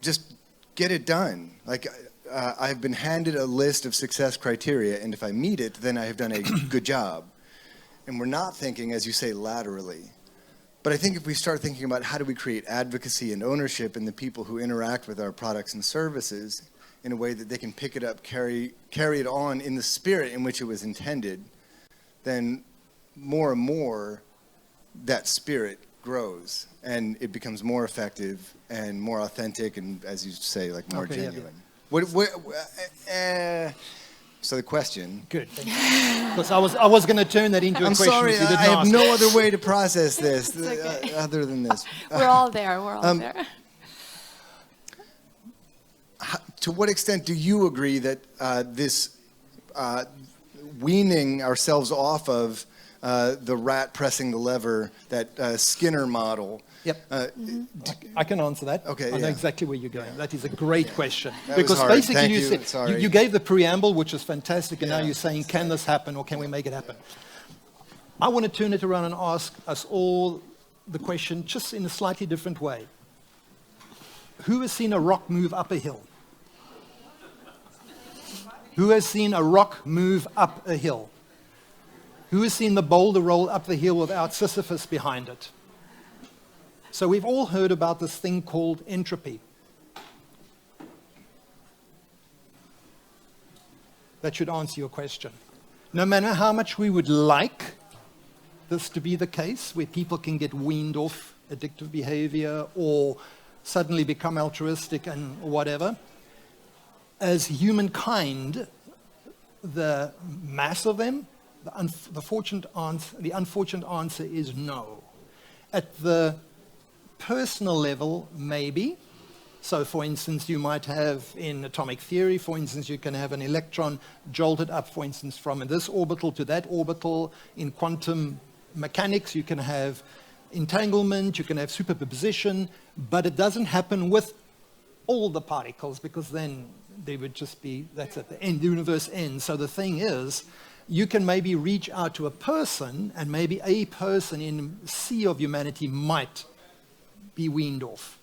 just get it done. Like, I've been handed a list of success criteria, and if I meet it, then I have done a good job. And we're not thinking, as you say, laterally. But I think if we start thinking about how do we create advocacy and ownership in the people who interact with our products and services in a way that they can pick it up, carry it on in the spirit in which it was intended, then more and more that spirit grows and it becomes more effective and more authentic and, as you say, like more genuine. Yeah. So the question. Good. Because I was going to turn that into a question. I'm sorry, if you didn't I have ask. no other way to process this okay. Other than this. We're all there. We're all there. To what extent do you agree that this weaning ourselves off of the rat pressing the lever, that Skinner model? Yep. I can answer that. Okay, I know exactly where you're going. That is a great question. That because was hard. basically Thank you you. said you gave the preamble, which is fantastic, and now Yeah. you're saying, can this happen or can we make it happen? I want to turn it around and ask us all the question just in a slightly different way. Who has seen a rock move up a hill? Who has seen a rock move up a hill? Who has seen the boulder roll up the hill without Sisyphus behind it? So we've all heard about this thing called entropy. That should answer your question. No matter how much we would like this to be the case, where people can get weaned off addictive behavior or suddenly become altruistic and whatever, as humankind, the mass of them, the unfortunate answer is no. At the personal level, maybe. So, for instance, you might have in atomic theory, for instance, you can have an electron jolted up, for instance, from this orbital to that orbital. In quantum mechanics, you can have entanglement, you can have superposition, but it doesn't happen with all the particles because then they would just be, that's at the end, the universe ends. So the thing is, you can maybe reach out to a person, and maybe a person in a sea of humanity might be weaned off.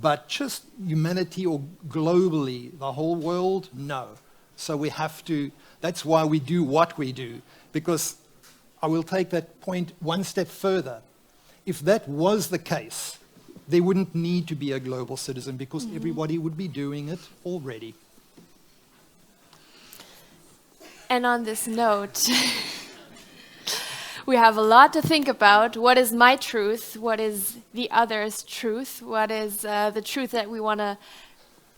But just humanity or globally, the whole world, no. So we have to, that's why we do what we do. Because I will take that point one step further. If that was the case, there wouldn't need to be a global citizen because everybody would be doing it already. And on this note, we have a lot to think about. What is my truth? What is the other's truth? What is the truth that we want to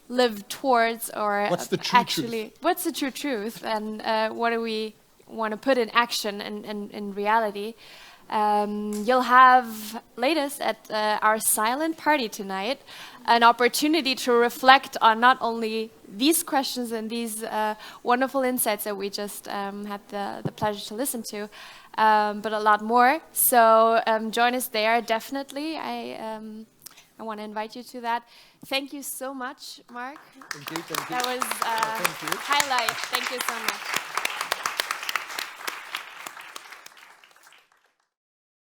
live towards, or What's the true actually, truth? what's the true truth, and what do we want to put in action and in reality. You'll have, latest at our silent party tonight, an opportunity to reflect on not only these questions and these wonderful insights that we just had the pleasure to listen to, but a lot more. So join us there, definitely. I want to invite you to that. Thank you so much, Mark. Thank you. That was Thank you. highlight. Thank you so much.